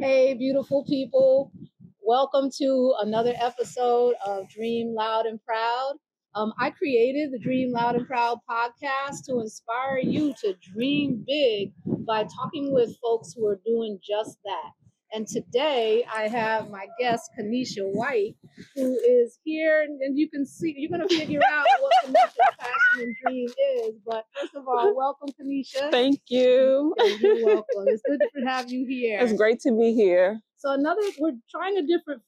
Hey, beautiful people. Welcome to another episode of Dream Loud and Proud. I created the Dream Loud and Proud podcast to inspire you to dream big by talking with folks who are doing just that. And today I have my guest, Kenichia White, who is here. And you can see, you're going to figure out what Kenichia's passion and dream is. But first of all, welcome, Kenichia. Thank you. You're welcome. It's good to have you here. It's great to be here. So we're trying a different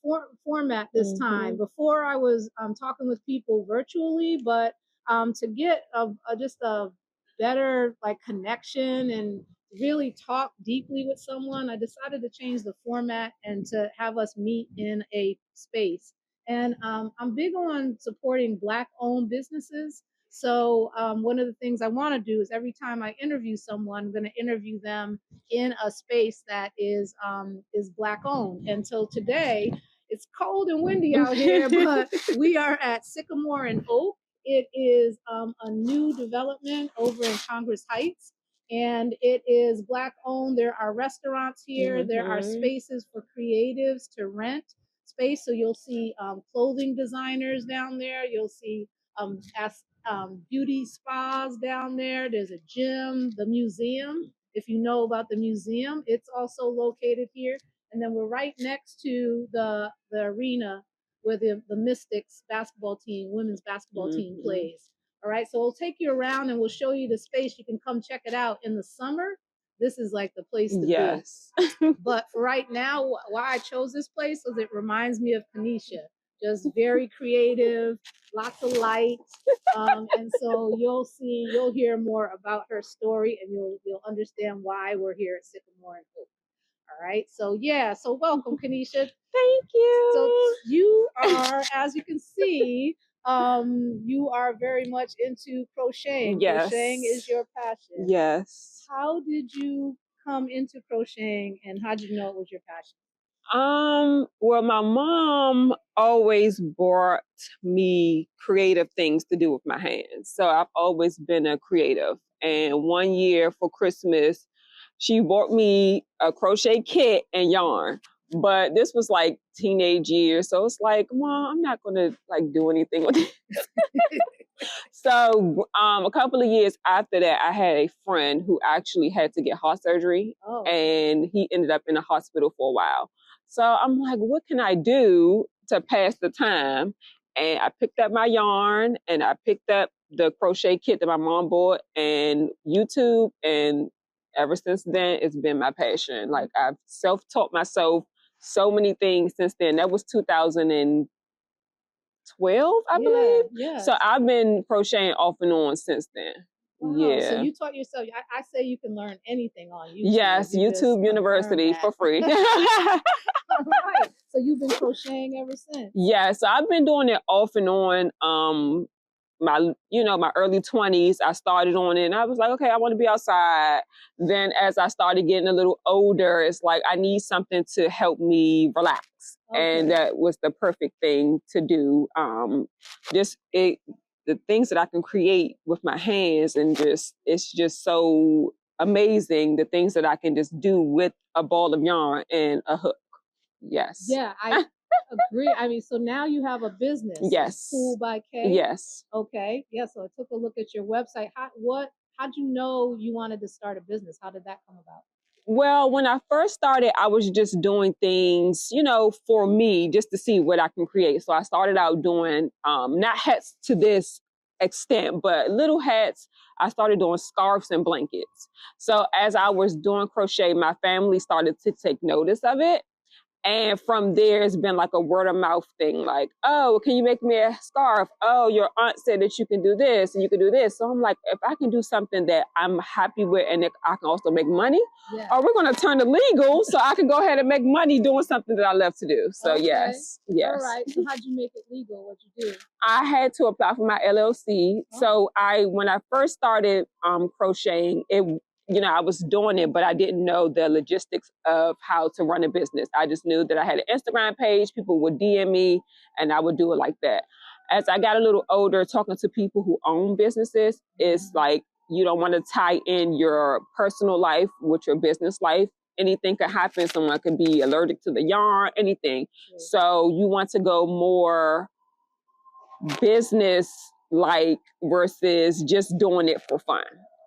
format this time. Before I was talking with people virtually, but to get just a better connection and really talk deeply with someone, I decided to change the format and to have us meet in a space. And I'm big on supporting Black-owned businesses. So one of the things I want to do is every time I interview someone, I'm going to interview them in a space that is Black owned. And so today it's cold and windy out here, but we are at Sycamore and Oak. It is a new development over in Congress Heights, and it is Black owned. There are restaurants here. There are spaces for creatives to rent space. So you'll see clothing designers down there. You'll see beauty spas down there. There's a gym, the museum. If you know about the museum, it's also located here. And then we're right next to the arena where the Mystics basketball team, women's basketball team plays. All right, so we'll take you around and we'll show you the space. You can come check it out in the summer. This is like the place to be. But for right now, why I chose this place is it reminds me of Kenichia. Just very creative, lots of light. And so you'll hear more about her story and you'll understand why we're here at Sycamore and Oak. All right. So welcome, Kenichia. Thank you. So you are, as you can see, you are very much into crocheting. Yes. Crocheting is your passion. Yes. How did you come into crocheting and how did you know it was your passion? Well, my mom always brought me creative things to do with my hands. So I've always been a creative. And one year for Christmas, she bought me a crochet kit and yarn. But this was like teenage years. So it's like, Mom, I'm not going to do anything with it. So a couple of years after that, I had a friend who actually had to get heart surgery. And he ended up in the hospital for a while. So I'm like, what can I do to pass the time? And I picked up my yarn and I picked up the crochet kit that my mom bought and YouTube. And ever since then, it's been my passion. Like I've self-taught myself so many things since then. That was 2012, I believe. Yeah. So I've been crocheting off and on since then. Wow. Yeah. So you taught yourself. I say you can learn anything on YouTube. Yes, YouTube University for free. All right. So you've been crocheting ever since. Yeah. So I've been doing it off and on. My early 20s, I started on it and I was like, okay, I want to be outside. Then as I started getting a little older, it's like, I need something to help me relax. Okay. And that was the perfect thing to do. The things that I can create with my hands and it's just so amazing. The things that I can just do with a ball of yarn and a hook. Yes. Yeah, I agree. I mean, so now you have a business. Yes. KoolByK. Yes. Okay. Yeah. So I took a look at your website. How'd you know you wanted to start a business? How did that come about? Well, when I first started, I was just doing things, for me, just to see what I can create. So I started out doing, not hats to this extent, but little hats. I started doing scarves and blankets. So as I was doing crochet, my family started to take notice of it. And from there, it's been like a word of mouth thing. Like, oh, can you make me a scarf? Oh, your aunt said that you can do this and you can do this. So I'm like, if I can do something that I'm happy with and that I can also make money, or we're going to turn it legal so I can go ahead and make money doing something that I love to do. So yes. All right. So how'd you make it legal? What'd you do? I had to apply for my LLC. So when I first started crocheting, I was doing it, but I didn't know the logistics of how to run a business. I just knew that I had an Instagram page. People would DM me and I would do it like that. As I got a little older, talking to people who own businesses, it's like, you don't want to tie in your personal life with your business life. anything could happen. Someone could be allergic to the yarn, anything. Sure. So you want to go more business like versus just doing it for fun,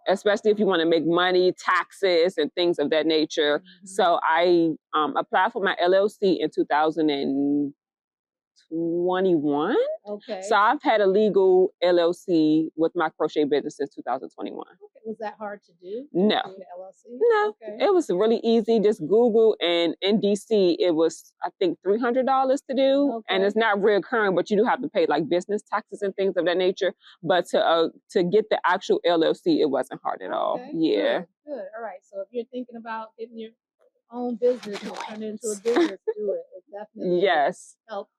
especially if you want to make money, taxes, and things of that nature. Mm-hmm. So I applied for my LLC in 2021. Okay. So I've had a legal LLC with my crochet business since 2021. Okay. Was that hard to do? No. Do an LLC? No, Okay. it was really easy. Just Google, and in DC, it was, I think, $300 to do. Okay. And it's not reoccurring, but you do have to pay like business taxes and things of that nature. But to get the actual LLC, it wasn't hard at all. Okay. Yeah. Good. All right. So if you're thinking about getting your own business and turn it into a business, do it. It definitely Yes. help,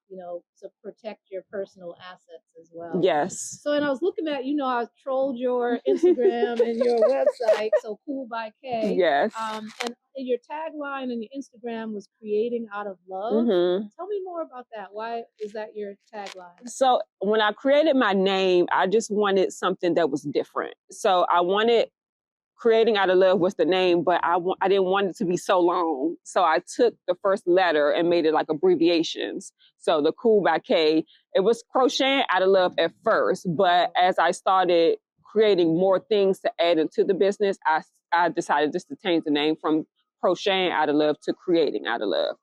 to protect your personal assets as well. Yes. So, and I was looking at, I trolled your Instagram and your website, so KoolByK. Yes. And your tagline and your Instagram was creating out of love. Mm-hmm. Tell me more about that. Why is that your tagline? So when I created my name, I just wanted something that was different. So I wanted creating out of love was the name, but I didn't want it to be so long. So I took the first letter and made it like abbreviations. So the KoolByK, it was crocheting out of love at first, but as I started creating more things to add into the business, I decided just to change the name from crocheting out of love to creating out of love.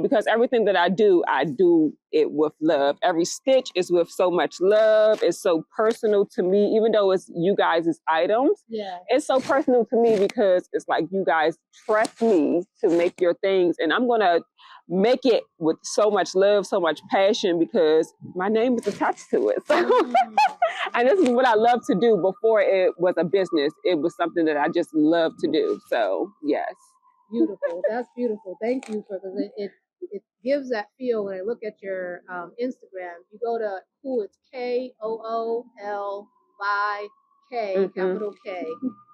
Because everything that I do it with love. Every stitch is with so much love. It's so personal to me, even though it's you guys' items. Yeah. It's so personal to me because it's like you guys trust me to make your things, and I'm going to make it with so much love, so much passion, because my name is attached to it. So, and this is what I love to do. Before it was a business, it was something that I just love to do. So, yes. Beautiful. That's beautiful. Thank you for because it gives that feel when I look at your Instagram. You go to Kool, it's KoolByK, capital K,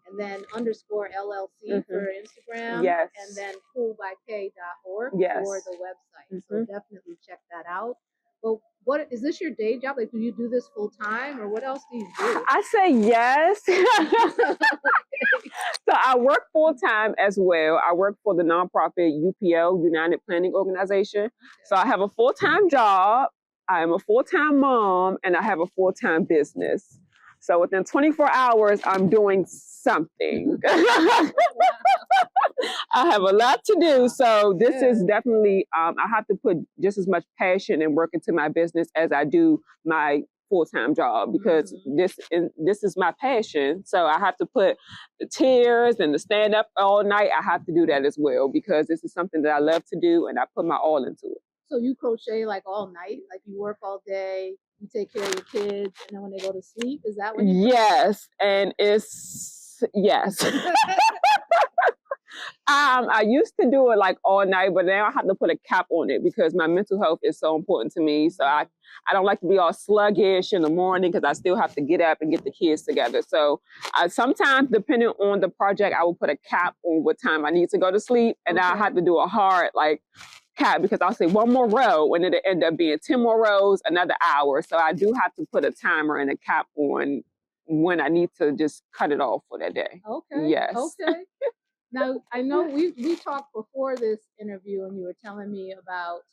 and then _LLC for Instagram. Yes. And then KoolByK.org for the website. So definitely check that out. But what is this your day job? Like, do you do this full time, or what else do you do? I say yes. So I work full time as well. I work for the nonprofit UPL, United Planning Organization. Okay. So I have a full time job. I am a full time mom, and I have a full time business. So within 24 hours, I'm doing something. I have a lot to do. So this is definitely, I have to put just as much passion and work into my business as I do my full-time job, because this is my passion. So I have to put the tears and the stand up all night. I have to do that as well, because this is something that I love to do, and I put my all into it. So you crochet like all night? Like you work all day, you take care of your kids, and then when they go to sleep, is that when you Yes, and yes. I used to do it like all night, but now I have to put a cap on it because my mental health is so important to me. So I don't like to be all sluggish in the morning because I still have to get up and get the kids together. So sometimes, depending on the project, I will put a cap on what time I need to go to sleep. And I have to do a hard cap, because I'll say one more row and it'll end up being 10 more rows, another hour. So I do have to put a timer and a cap on when I need to just cut it off for that day. Okay. Yes. Okay. Now, I know we talked before this interview, and you were telling me about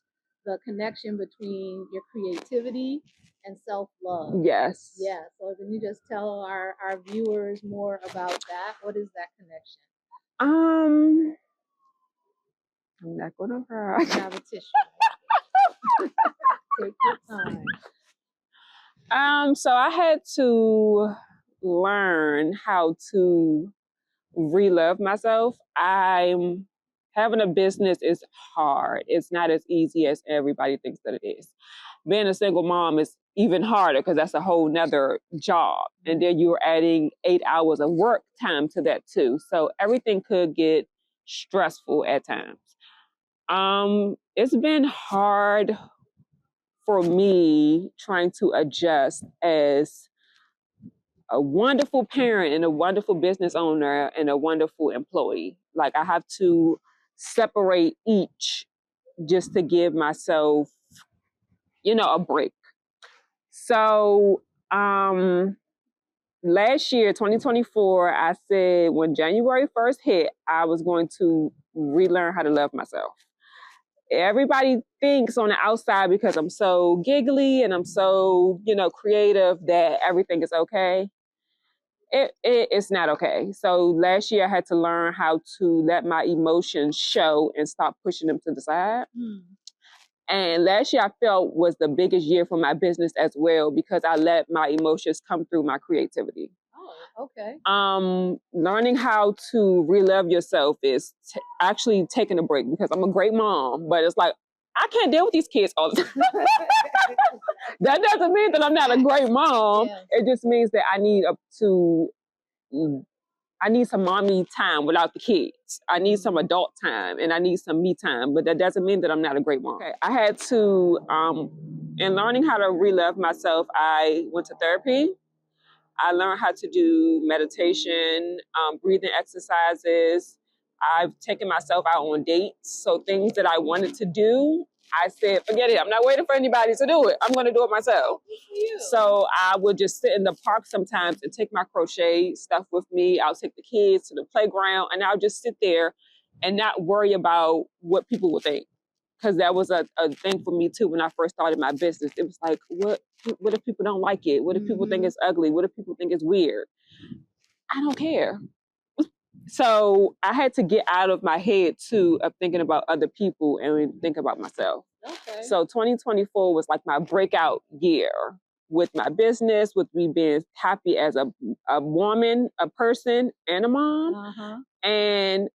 the connection between your creativity and self-love. Yes. Yeah. So can you just tell our viewers more about that? What is that connection? I'm not gonna cry. Have a tissue. Take your time. So I had to learn how to re-love myself. Having a business is hard. It's not as easy as everybody thinks that it is. Being a single mom is even harder because that's a whole nother job. And then you're adding 8 hours of work time to that too. So everything could get stressful at times. It's been hard for me trying to adjust as a wonderful parent and a wonderful business owner and a wonderful employee. Like, I have to separate each just to give myself, a break. So last year, 2024, I said when January 1st hit, I was going to relearn how to love myself. Everybody thinks on the outside, because I'm so giggly and I'm so, creative, that everything is okay. It's not okay. So last year I had to learn how to let my emotions show and stop pushing them to the side. And last year I felt was the biggest year for my business as well, because I let my emotions come through my creativity. Oh, okay. Learning how to re-love yourself is actually taking a break, because I'm a great mom, but it's like, I can't deal with these kids all the time. That doesn't mean that I'm not a great mom. Yeah. It just means that I need some mommy time without the kids. I need some adult time, and I need some me time, but that doesn't mean that I'm not a great mom. Okay. I had to, in learning how to re-love myself, I went to therapy. I learned how to do meditation, breathing exercises. I've taken myself out on dates. So things that I wanted to do, I said, forget it. I'm not waiting for anybody to do it. I'm going to do it myself. So I would just sit in the park sometimes and take my crochet stuff with me. I'll take the kids to the playground, and I'll just sit there and not worry about what people would think. Because that was a thing for me too when I first started my business. It was like, what if people don't like it? What if people think it's ugly? What if people think it's weird? I don't care. So I had to get out of my head too of thinking about other people and think about myself. Okay. So 2024 was like my breakout year with my business, with me being happy as a woman, a person, and a mom, and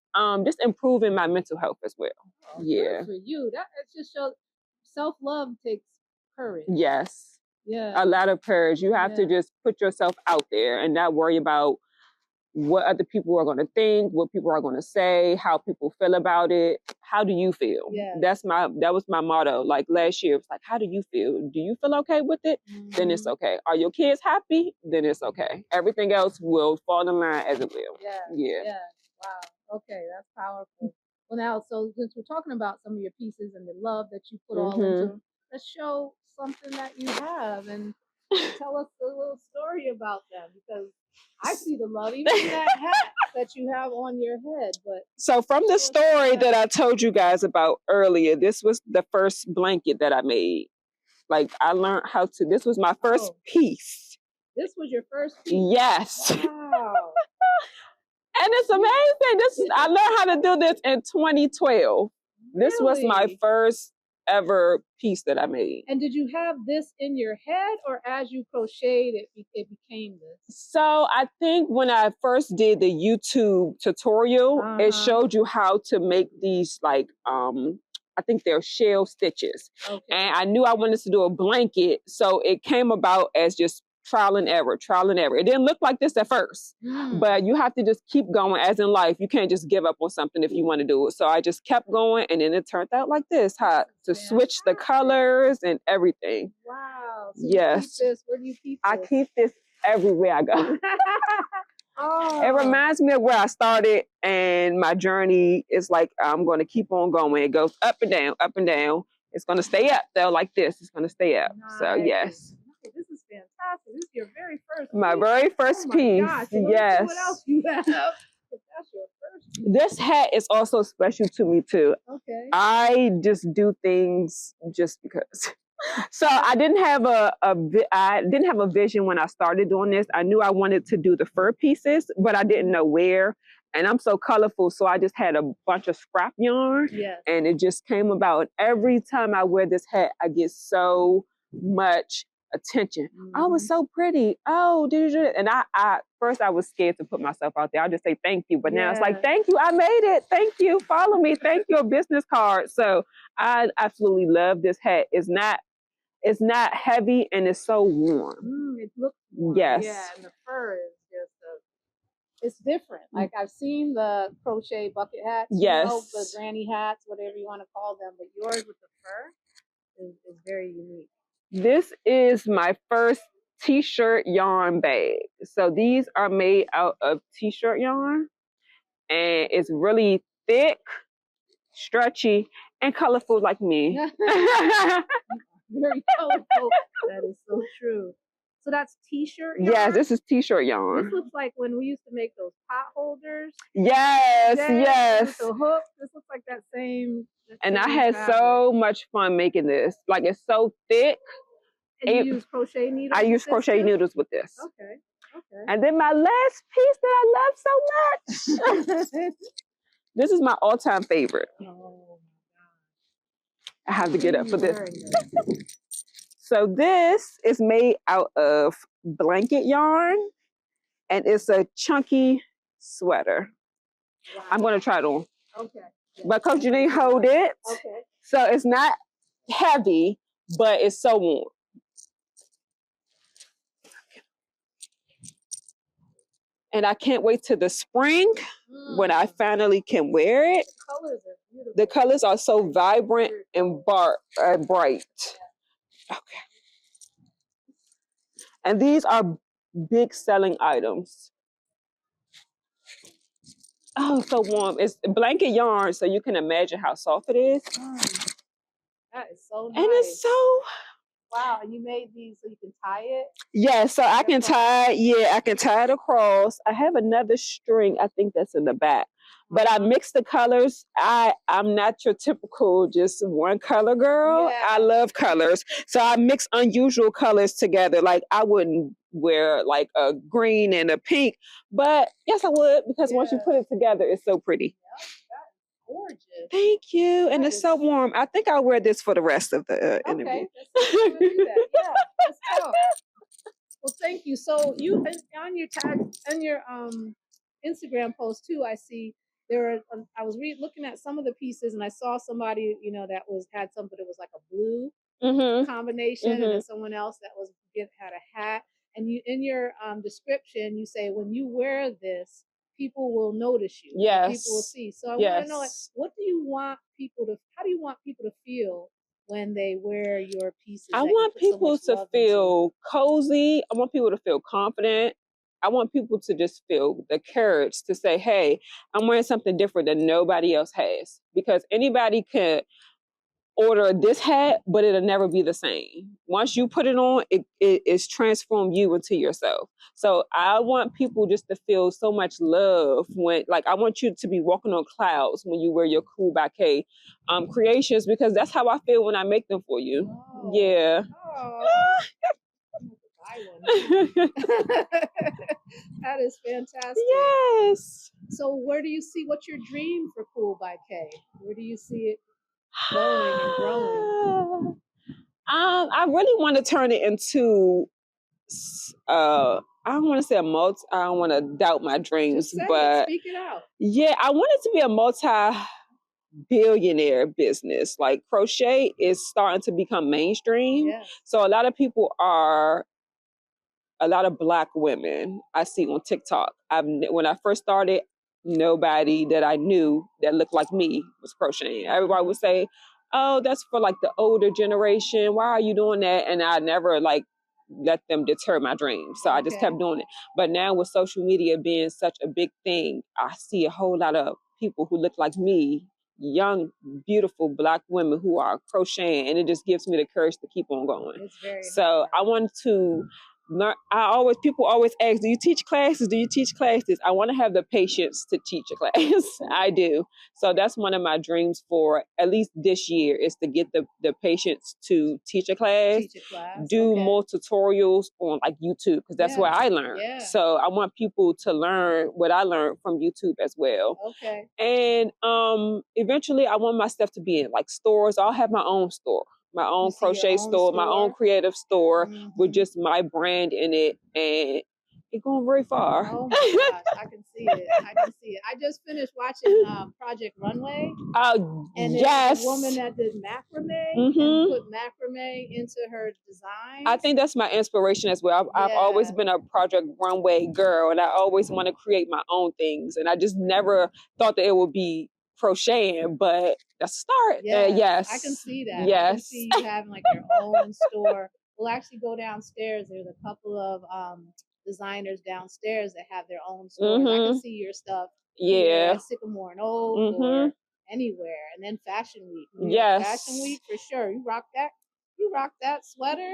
just improving my mental health as well. Oh, yeah. For you, that just shows self-love takes courage. Yes. Yeah. A lot of courage. You have to just put yourself out there and not worry about what other people are going to think, what people are going to say, how people feel about it. How do you feel? Yeah. That was my motto. Like last year, it was like, how do you feel? Do you feel okay with it? Then it's okay. Are your kids happy? Then it's okay. Everything else will fall in line as it will. Yeah. Wow. Okay, that's powerful. Well, now, so since we're talking about some of your pieces and the love that you put all into them, let's show something that you have and tell us a little story about them, because I see the love, even in that hat that you have on your head. But so from the story that I told you guys about earlier, this was the first blanket that I made. Like I learned how to, this was my first piece. This was your first piece? Yes. Wow. And it's amazing. I learned how to do this in 2012. This was my first ever piece that I made. And did you have this in your head, or as you crocheted, it became this? So I think when I first did the YouTube tutorial, it showed you how to make these like, I think they're shell stitches. Okay. And I knew I wanted to do a blanket. So it came about as just trial and error. It didn't look like this at first, but you have to just keep going, as in life. You can't just give up on something if you want to do it. So I just kept going, and then it turned out like this, to switch the colors and everything. Wow. So yes. You keep this. Where do you keep this? I keep this everywhere I go. It reminds me of where I started, and my journey is like, I'm going to keep on going. It goes up and down, up and down. It's going to stay up though, like this. It's going to stay up. Nice. So yes. This is fantastic. This is your very first My very first piece. Gosh. So yes. What else you have? If that's your first piece. This hat is also special to me too. Okay. I just do things just because. So I didn't have a vision when I started doing this. I knew I wanted to do the fur pieces, but I didn't know where. And I'm so colorful, so I just had a bunch of scrap yarn, and it just came about. Every time I wear this hat, I get so much attention. Oh, it's so pretty. Oh, did you? And I first I was scared to put myself out there. I'll just say thank you, but now it's like, thank you, I made it. Thank you, follow me. Thank you, a business card. So I absolutely love this hat. It's not heavy, and it's so warm. It looks warm. Yes. Yeah, and the fur is just it's different. Like I've seen the crochet bucket hats, yes, the granny hats, whatever you want to call them, but yours with the fur is very unique. This is my first t-shirt yarn bag. So these are made out of t-shirt yarn, and it's really thick, stretchy, and colorful like me. Very colorful. That is so true. So that's t-shirt yarn? Yes, this is t-shirt yarn. This looks like when we used to make those pot holders. Yes, yes. With the hook. This looks like that same. And I had so much fun making this. Like, it's so thick. And you use crochet needles? I use crochet needles with this. Okay. Okay. And then my last piece that I love so much. This is my all-time favorite. Oh my God. I have to get up for this. So this is made out of blanket yarn, and it's a chunky sweater. Wow. I'm going to try it on. Okay. But Coach Janine, hold it. Okay. So it's not heavy, but it's so warm. And I can't wait till the spring when I finally can wear it. The colors are beautiful. The colors are so vibrant and bright. Okay. And these are big selling items. Oh, so warm. It's blanket yarn, so you can imagine how soft it is. That is so nice. And it's so... Wow, and you made these so you can tie it? Yeah, so I can tie it across. I have another string, I think that's in the back. But I mix the colors. I'm not your typical just one color girl. Yeah. I love colors. So I mix unusual colors together. Like, I wouldn't wear like a green and a pink, but yes, I would, because once you put it together, it's so pretty. Yeah, that's gorgeous. Thank you. And it's so warm. I think I'll wear this for the rest of the interview. Okay, let's do that. Yeah, let's go. Well, thank you. So you, on your tag, on your Instagram post too, I see there are, I was looking at some of the pieces, and I saw somebody, you know, that had something that was like a blue combination, and then someone else that had a hat. And you, in your description, you say when you wear this, people will notice you. Yes. People will see. So I want to know, like, how do you want people to feel when they wear your pieces? I want people to feel cozy. I want people to feel confident. I want people to just feel the courage to say, hey, I'm wearing something different that nobody else has. Because anybody could order this hat, but it'll never be the same. Once you put it on, it's transformed you into yourself. So I want people just to feel so much love when, like, I want you to be walking on clouds when you wear your KoolByK creations, because that's how I feel when I make them for you. Oh. Yeah. Oh. That is fantastic. Yes. So where do you see, what's your dream for KoolByK? Where do you see it going and growing? I really want to turn it into I don't want to say I don't want to doubt my dreams, but speak it out. Yeah, I want it to be a multi-billionaire business. Like, crochet is starting to become mainstream. Yes. So a lot of Black women I see on TikTok. When I first started, nobody that I knew that looked like me was crocheting. Everybody would say, oh, that's for like the older generation. Why are you doing that? And I never like let them deter my dreams. So I just kept doing it. But now with social media being such a big thing, I see a whole lot of people who look like me, young, beautiful Black women who are crocheting, and it just gives me the courage to keep on going. So I want to learn. People always ask, do you teach classes? Do you teach classes? I want to have the patience to teach a class. I do. So that's one of my dreams for at least this year, is to get the patience to teach a class, do more tutorials on like YouTube, because that's where I learn. Yeah. So I want people to learn what I learned from YouTube as well. Okay. And eventually I want my stuff to be in like stores. I'll have my own store. My own crochet store, my own creative store with just my brand in it, and it's going very far. Oh my gosh, I can see it. I just finished watching Project Runway. Oh, and yes. A woman that did macrame and put macrame into her design. I think that's my inspiration as well. I've always been a Project Runway girl, and I always want to create my own things, and I just never thought that it would be crocheting, but that's a start. Yes. I can see that. Yes. I can see you having like your own store. We'll actually go downstairs. There's a couple of designers downstairs that have their own stores. I can see your stuff here at Sycamore and Oak or anywhere. And then Fashion Week. Yes. Fashion Week for sure. You rock that sweater.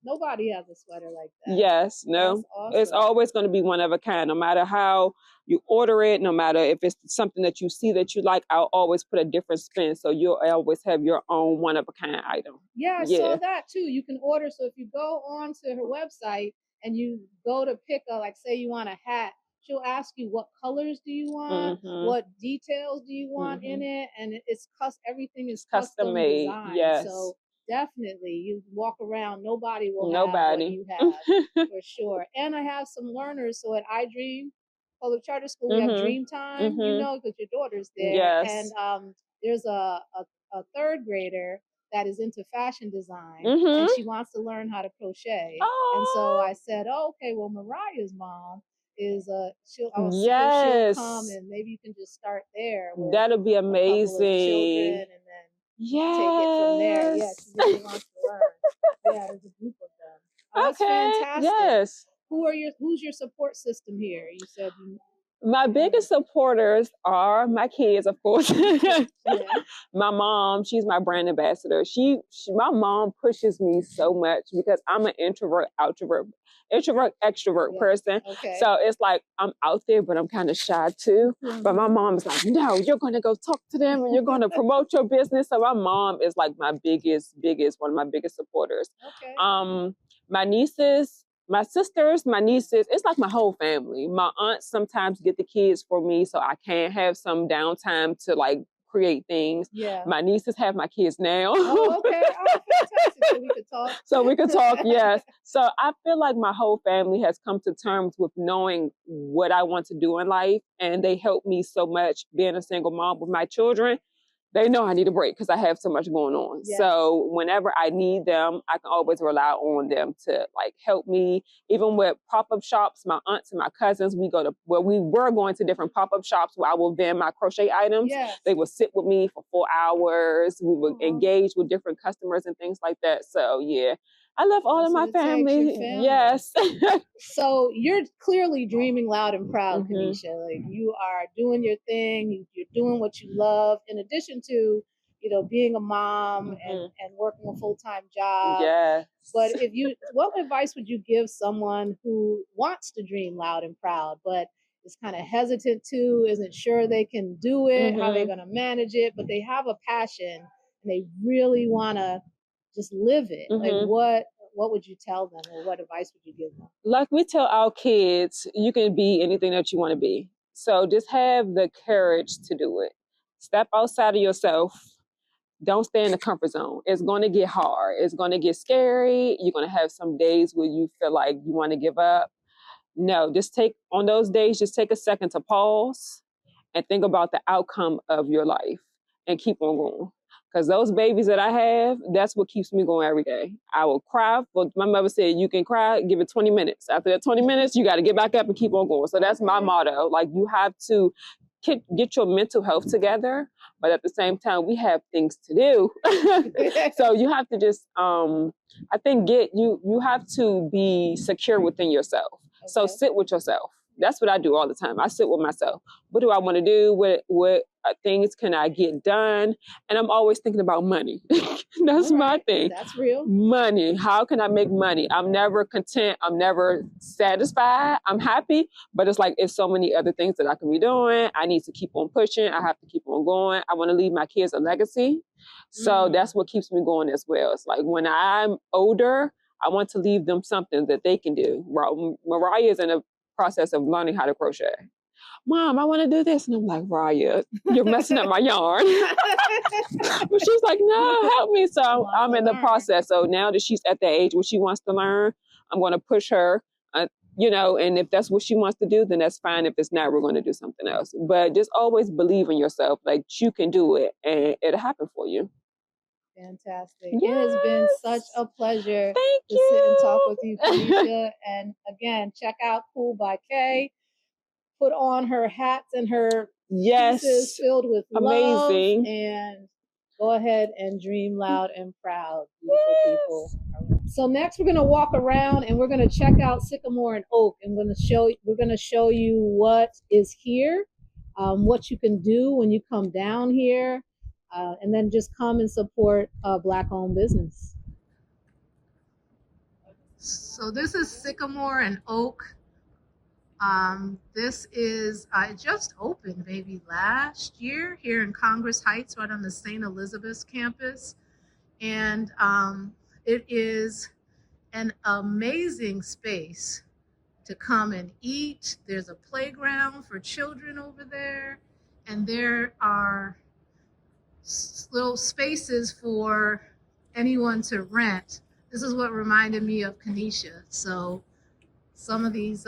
Nobody has a sweater like that. Yes, no. That's awesome. It's always going to be one of a kind, no matter how you order it, no matter if it's something that you see that you like, I'll always put a different spin. So you'll always have your own one of a kind item. Yeah, I saw that too. You can order. So if you go on to her website and you go to pick a, like, say you want a hat, she'll ask you what colors do you want, what details do you want in it, and everything is custom made. designed. Yes. So definitely, you walk around, nobody will have what you have for sure. And I have some learners. So at iDream Public Charter School, we have Dream Time. You know, because your daughter's there. Yes. And there's a third grader that is into fashion design, and she wants to learn how to crochet. And so I said, oh, okay, well, Mariah's mom is I'll see if she'll come, and maybe you can just start there. That'll be amazing. A couple of children, and then take it from there. Yeah, she really wants to learn. Yeah, there's a group of them. Oh, that's fantastic. Yes. Who's your support system here? You said my biggest supporters are my kids, of course. My mom, she's my brand ambassador. My mom pushes me so much because I'm an introvert, extrovert person. Okay. So it's like I'm out there, but I'm kind of shy too. But my mom is like, no, you're going to go talk to them and you're going to promote your business. So my mom is like my biggest, one of my biggest supporters. Okay. My nieces, my sisters, my nieces, it's like my whole family. My aunts sometimes get the kids for me so I can have some downtime to like create things. Yeah. My nieces have my kids now. Oh, okay. Oh, fantastic. So we could talk. Yes. So I feel like my whole family has come to terms with knowing what I want to do in life. And they help me so much being a single mom with my children. They know I need a break because I have so much going on. Yes. So whenever I need them, I can always rely on them to like help me. Even with pop-up shops, my aunts and my cousins, we were going to different pop-up shops where I will vend my crochet items. Yes. They would sit with me for 4 hours. We would engage with different customers and things like that. So yeah, I love all of my family. Yes. So you're clearly dreaming loud and proud, Kenichia. Like you are doing your thing. You're doing what you love. In addition to, being a mom and working a full-time job. Yes. But what advice would you give someone who wants to dream loud and proud, but is kind of hesitant to, isn't sure they can do it, how they're going to manage it, but they have a passion and they really want to just live it. Like what would you tell them, or what advice would you give them? Like we tell our kids, you can be anything that you want to be. So just have the courage to do it. Step outside of yourself. Don't stay in the comfort zone. It's going to get hard. It's going to get scary. You're going to have some days where you feel like you want to give up. No, on those days, just take a second to pause and think about the outcome of your life and keep on going. Because those babies that I have, that's what keeps me going every day. I will cry. But my mother said, you can cry, give it 20 minutes. After that 20 minutes, you got to get back up and keep on going. So that's my motto. Like, you have to get your mental health together. But at the same time, we have things to do. So you have to just, I think you have to be secure within yourself. Okay. So sit with yourself. That's what I do all the time. I sit with myself. What do I want to do? What things can I get done? And I'm always thinking about money. That's my thing. That's real. Money. How can I make money? I'm never content. I'm never satisfied. I'm happy, but it's like it's so many other things that I can be doing. I need to keep on pushing. I have to keep on going. I want to leave my kids a legacy. So that's what keeps me going as well. It's like when I'm older, I want to leave them something that they can do. Mariah is in a process of learning how to crochet. Mom, I want to do this. And I'm like, Raya, you're messing up my yarn. But she's like, no, help me. So I'm in the process. So now that she's at the age where she wants to learn, I'm going to push her, and if that's what she wants to do, then that's fine. If it's not, we're going to do something else. But just always believe in yourself. Like, you can do it and it'll happen for you. Fantastic. Yes. It has been such a pleasure to sit and talk with you, Kenichia. And again, check out KoolByK. Put on her hats and her pieces filled with love. Amazing. And go ahead and dream loud and proud, beautiful people. So next we're going to walk around and we're going to check out Sycamore and Oak. And we're going to show you what is here, what you can do when you come down here. And then just come and support a Black-owned business. So this is sycamore and oak. This is, I just opened maybe last year here in Congress Heights, right on the St. Elizabeth's campus. And it is an amazing space to come and eat. There's a playground for children over there, and there are little spaces for anyone to rent. This is what reminded me of Kenichia. So some of these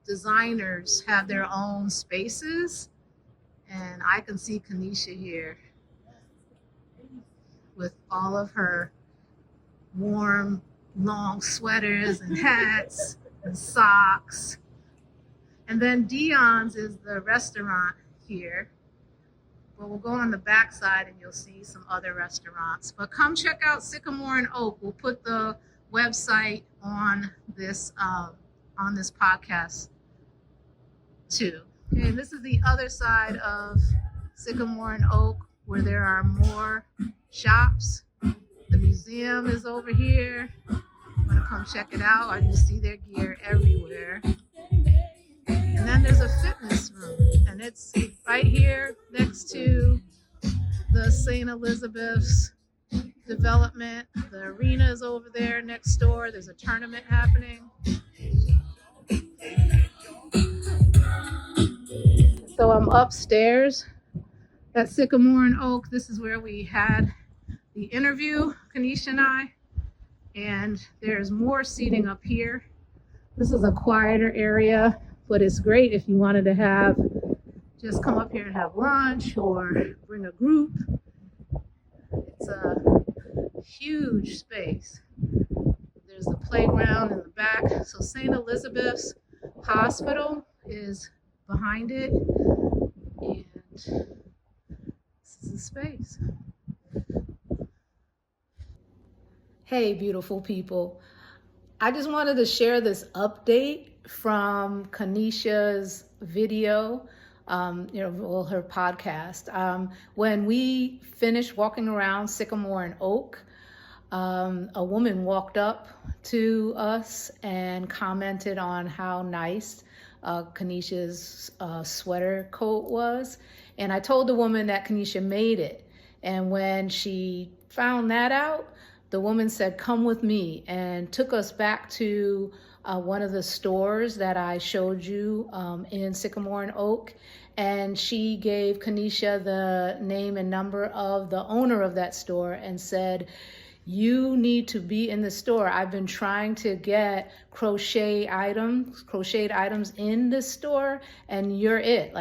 designers have their own spaces, and I can see Kenichia here with all of her warm, long sweaters and hats and socks. And then Dion's is the restaurant here. But we'll go on the back side and you'll see some other restaurants. But come check out Sycamore and Oak. We'll put the website on this podcast too. Okay, and this is the other side of Sycamore and Oak where there are more shops. The museum is over here. I'm gonna come check it out. You see their gear everywhere. And then there's a fitness room, and it's right here next to the St. Elizabeth's development. The arena is over there next door. There's a tournament happening. So I'm upstairs at Sycamore and Oak. This is where we had the interview, Kenichia and I. And there's more seating up here. This is a quieter area, but it's great if you wanted to have, just come up here and have lunch or bring a group. It's a huge space. There's the playground in the back. So St. Elizabeth's Hospital is behind it. And this is the space. Hey, beautiful people. I just wanted to share this update from Kenichia's video, her podcast. When we finished walking around Sycamore and Oak, a woman walked up to us and commented on how nice Kenichia's sweater coat was. And I told the woman that Kenichia made it. And when she found that out, the woman said, "Come with me," and took us back to one of the stores that I showed you in Sycamore and Oak. And she gave Kenichia the name and number of the owner of that store and said, "You need to be in the store. I've been trying to get crocheted items in the store, and you're it.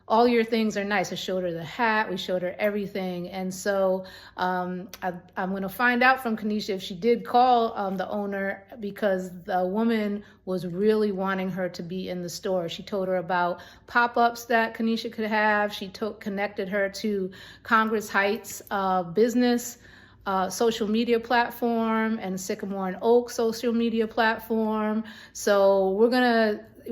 All your things are nice." I showed her the hat, we showed her everything. And so I'm going to find out from Kenichia if she did call the owner, because the woman was really wanting her to be in the store. She told her about pop-ups that Kenichia could have. She connected her to Congress Heights business social media platform and Sycamore and Oak social media platform. So we're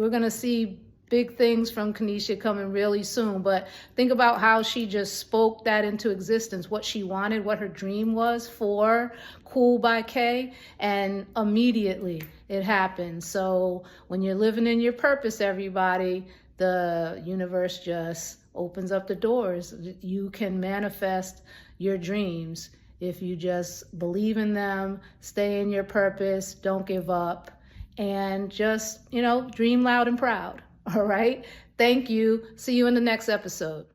gonna see big things from Kenichia coming really soon. But think about how she just spoke that into existence, what she wanted, what her dream was for KoolByK, and immediately it happened. So when you're living in your purpose, everybody, the universe just opens up the doors. You can manifest your dreams if you just believe in them, stay in your purpose, don't give up, and just, dream loud and proud. All right. Thank you. See you in the next episode.